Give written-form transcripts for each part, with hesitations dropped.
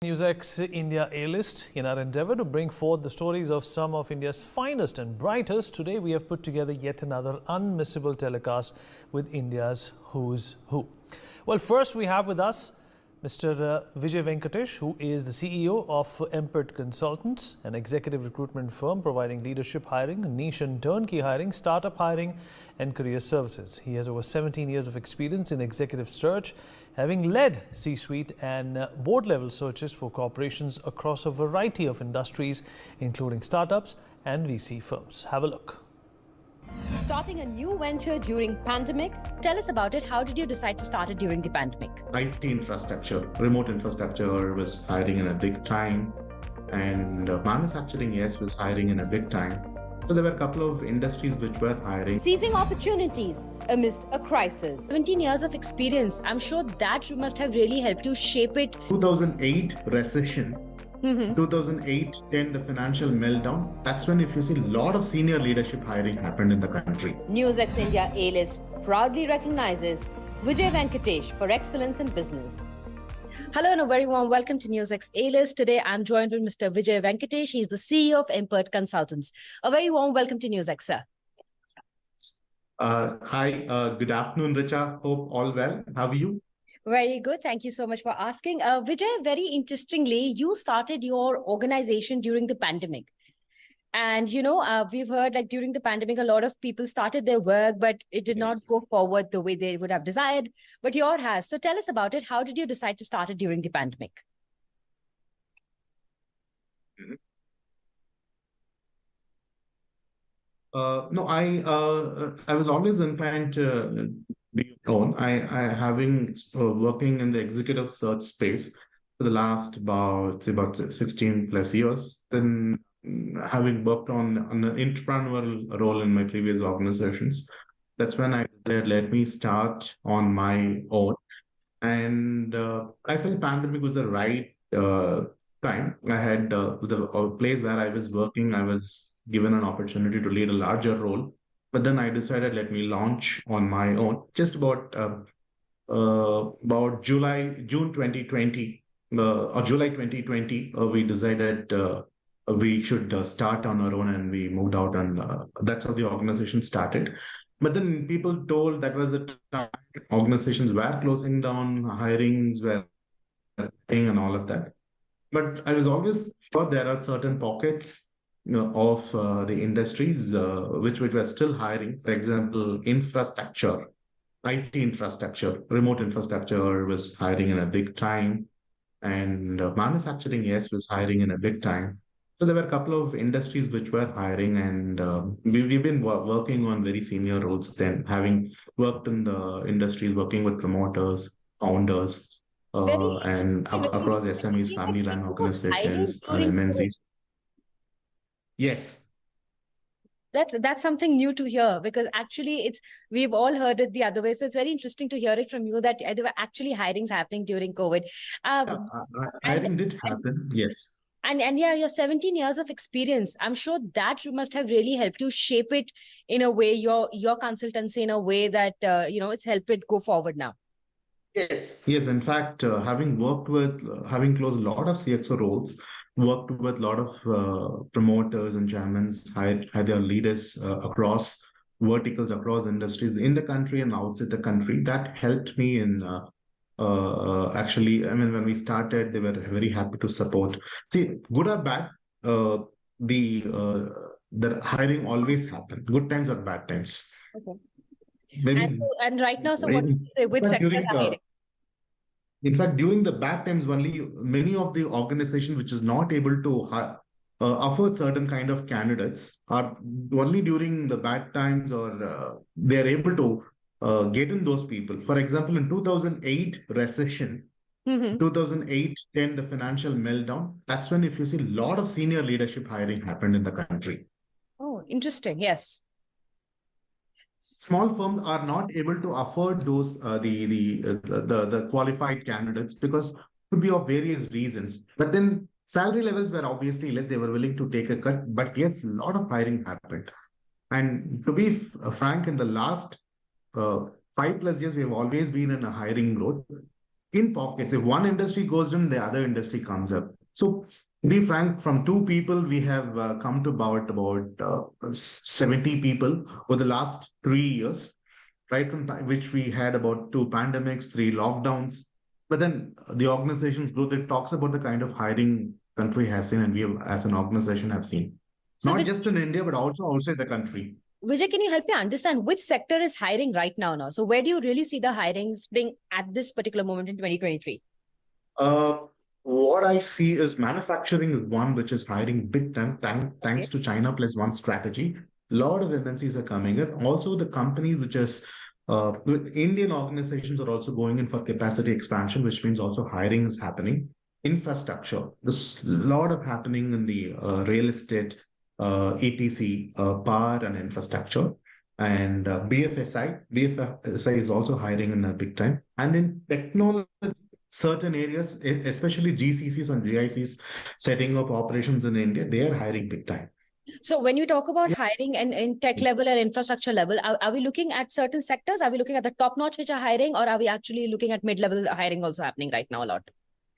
NewsX India A-List. In our endeavour to bring forth the stories of some of India's finest and brightest, today we have put together yet another unmissable telecast with India's who's who. Well, first we have with us Mr. Vijay Venkatesh, who is the CEO of Empert Consultants, an executive recruitment firm providing leadership hiring, niche and turnkey hiring, startup hiring and career services. He has over 17 years of experience in executive search, having led C-suite and board-level searches for corporations across a variety of industries, including startups and VC firms. Have a look. Starting a new venture during pandemic. Tell us about it. How did you decide to start it during the pandemic? IT infrastructure, remote infrastructure was hiring in a big time, and manufacturing, yes, was hiring in a big time. So there were a couple of industries which were hiring. Seizing opportunities amidst a crisis. 17 years of experience. I'm sure that must have really helped you shape it. 2008 recession. 2008-10, the financial meltdown. That's when, if you see, a lot of senior leadership hiring happened in the country. NewsX India A-List proudly recognizes Vijay Venkatesh for excellence in business. Hello and a very warm welcome to NewsX A-List. Today I'm joined with Mr. Vijay Venkatesh. He's the CEO of Empert Consultants. A very warm welcome to NewsX, sir. Hi, good afternoon, Richa. Hope all well. How are you? Very good. Thank you so much for asking. Vijay, very interestingly, you started your organization during the pandemic. And, we've heard like during the pandemic, a lot of people started their work, but it did not go forward the way they would have desired. But yours has. So tell us about it. How did you decide to start it during the pandemic? No, I was always inclined to be own. I having working in the executive search space for the last about 16 plus years. Then having worked on an entrepreneurial role in my previous organizations, that's when I said, let me start on my own. And I felt pandemic was the right time. I had the place where I was working, I was given an opportunity to lead a larger role. But then I decided, let me launch on my own. Just about June 2020 or July 2020, we decided we should start on our own, and we moved out, and that's how the organization started. But then people told that was the time organizations were closing down, hirings were and all of that. But I was always sure there are certain pockets of the industries which were still hiring. For example, infrastructure, IT infrastructure, remote infrastructure was hiring in a big time, and manufacturing, yes, was hiring in a big time. So there were a couple of industries which were hiring, and we've been working on very senior roles then, having worked in the industries, working with promoters, founders, and across SMEs, family-run organizations, and MNCs. Yes. That's something new to hear, because actually we've all heard it the other way. So it's very interesting to hear it from you that there were actually hirings happening during COVID. Hiring did happen, yes. And yeah, your 17 years of experience, I'm sure that must have really helped you shape it in a way, your consultancy in a way that, it's helped it go forward now. Yes. Yes. In fact, having closed a lot of CXO roles, worked with a lot of promoters and chairmen, had their leaders across verticals, across industries in the country and outside the country. That helped me in actually, I mean, when we started, they were very happy to support. See, good or bad, the hiring always happen. Good times or bad times. Okay. Maybe, and right now, so what do you say? Which sectors are hiring? In fact, during the bad times, only many of the organizations which is not able to afford certain kind of candidates are only during the bad times, or they are able to get in those people. For example, in 2008 recession, 2008-10, the financial meltdown, that's when, if you see, a lot of senior leadership hiring happened in the country. Oh, interesting. Yes. Small firms are not able to afford those the qualified candidates because could be of various reasons. But then salary levels were obviously less. They were willing to take a cut. But yes, a lot of hiring happened. And to be frank, in the last 5+ years, we have always been in a hiring growth. in pockets. If one industry goes down, the other industry comes up. So, be frank, from two people, we have come to about 70 people over the last 3 years, right from time which we had about two pandemics, three lockdowns. But then the organization's growth, it talks about the kind of hiring country has seen, and we have, as an organization, have seen. So, Not just in India, but also outside the country. Vijay, can you help me understand which sector is hiring right now? So where do you really see the hiring spring at this particular moment in 2023? Uh, what I see is manufacturing is one which is hiring big time, thanks Okay. to China plus one strategy. A lot of MNCs are coming in. Also, the company which is Indian organizations are also going in for capacity expansion, which means also hiring is happening. Infrastructure, there's a lot of happening in the real estate, EPC, power and infrastructure. And BFSI is also hiring in a big time. And in technology, certain areas, especially GCCs and GICs, setting up operations in India, they are hiring big time. So when you talk about Yeah. hiring and in tech level and infrastructure level, are we looking at certain sectors? Are we looking at the top notch which are hiring, or are we actually looking at mid-level hiring also happening right now a lot?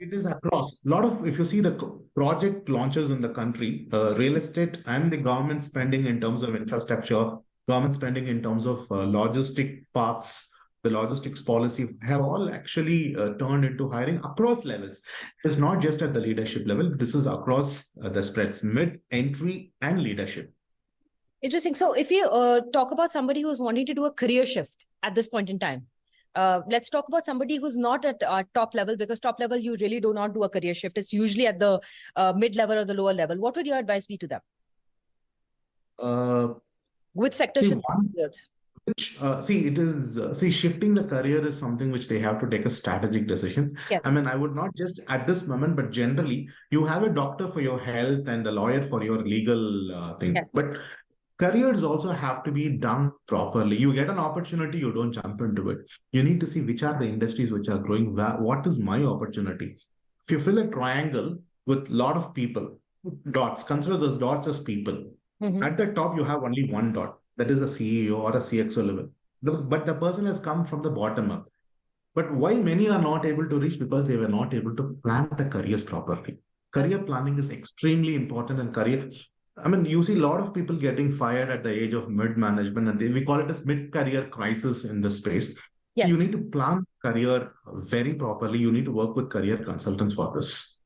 It is across. A lot of, if you see the project launches in the country, real estate and the government spending in terms of infrastructure, government spending in terms of logistic parks, the logistics policy have all actually turned into hiring across levels. It's not just at the leadership level. This is across the spreads, mid, entry, and leadership. Interesting. So if you talk about somebody who's wanting to do a career shift at this point in time, let's talk about somebody who's not at top level, because top level, you really do not do a career shift. It's usually at the mid level or the lower level. What would your advice be to them? Uh, Which sector see, should one, they towards? shifting the career is something which they have to take a strategic decision. Yes. I mean, I would not just at this moment, but generally, you have a doctor for your health and a lawyer for your legal thing. Yes. But careers also have to be done properly. You get an opportunity, you don't jump into it. You need to see which are the industries which are growing. What is my opportunity? If you fill a triangle with a lot of people, dots, consider those dots as people. Mhm. At the top, you have only one dot, that is a CEO or a CXO level. But the person has come from the bottom up. But why many are not able to reach? Because they were not able to plan the careers properly. Career planning is extremely important, and career. I mean, you see a lot of people getting fired at the age of mid management, and we call it as mid career crisis in this space. You Yes. need to plan career very properly. You need to work with career consultants for this.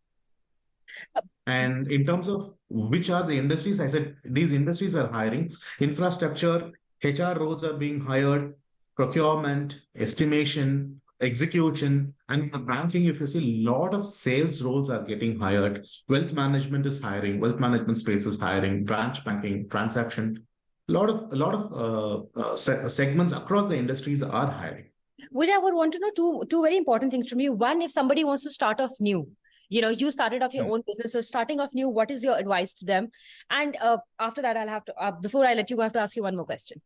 And in terms of which are the industries, I said these industries are hiring. Infrastructure, HR roles are being hired, procurement, estimation, execution, and in the banking, if you see, a lot of sales roles are getting hired. Wealth management is hiring, wealth management space is hiring, branch banking, transaction. A lot of segments across the industries are hiring. Which I would want to know two very important things from you. One, if somebody wants to start off new, you started off your own business, so starting off new, what is your advice to them? And after that, I'll have to before I let you go, I have to ask you one more question.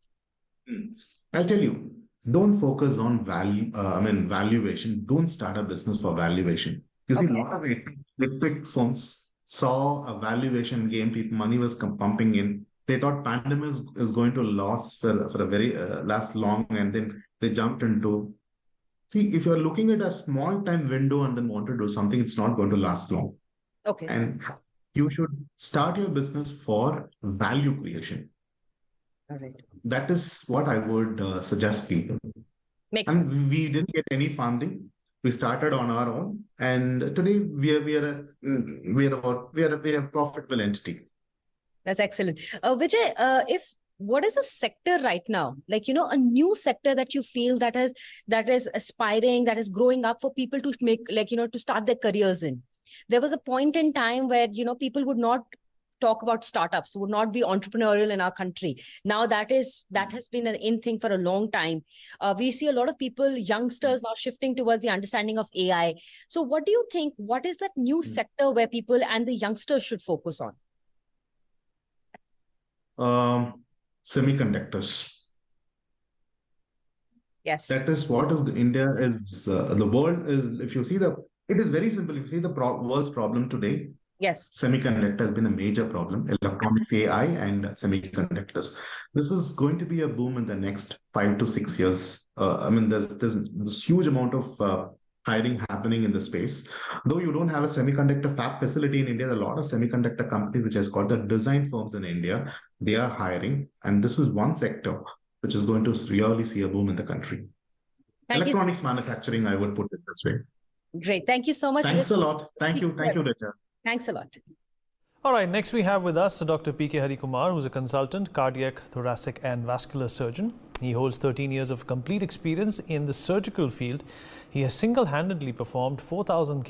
I'll tell you, don't focus on valuation. Don't start a business for valuation. You see, a lot of epic firms saw a valuation game. People, money was pumping in. They thought pandemic is going to last for a very last long, and then they jumped into. See, if you're looking at a small time window and then want to do something, it's not going to last long. Okay. And you should start your business for value creation. All right. That is what I would suggest people. Makes sense. And we didn't get any funding. We started on our own, and today we are a profitable entity. That's excellent. Vijay, what is a sector right now, like a new sector that you feel that is aspiring, that is growing up for people to make, to start their careers in? There was a point in time where people would not talk about startups, would not be entrepreneurial in our country. Now that has been an in thing for a long time. We see a lot of people, youngsters now shifting towards the understanding of AI. So what do you think, what is that new sector where people and the youngsters should focus on? Semiconductors. Yes. That is what is India is the world is. If you see it is very simple. If you see the world's problem today, yes, semiconductor has been a major problem. Electronics, AI, and semiconductors. This is going to be a boom in the next 5 to 6 years. I mean, there's this huge amount of hiring happening in the space. Though you don't have a semiconductor fab facility in India, there are a lot of semiconductor companies which is called the design firms in India. They are hiring, and this is one sector which is going to really see a boom in the country. Thank you. Electronics manufacturing, I would put it this way. Great. Thank you so much. Thanks a lot. Thank you, Richa. Thanks a lot. All right, next we have with us Dr. P.K. Harikumar, who's a consultant, cardiac, thoracic and vascular surgeon. He holds 13 years of complete experience in the surgical field. He has single-handedly performed 4,000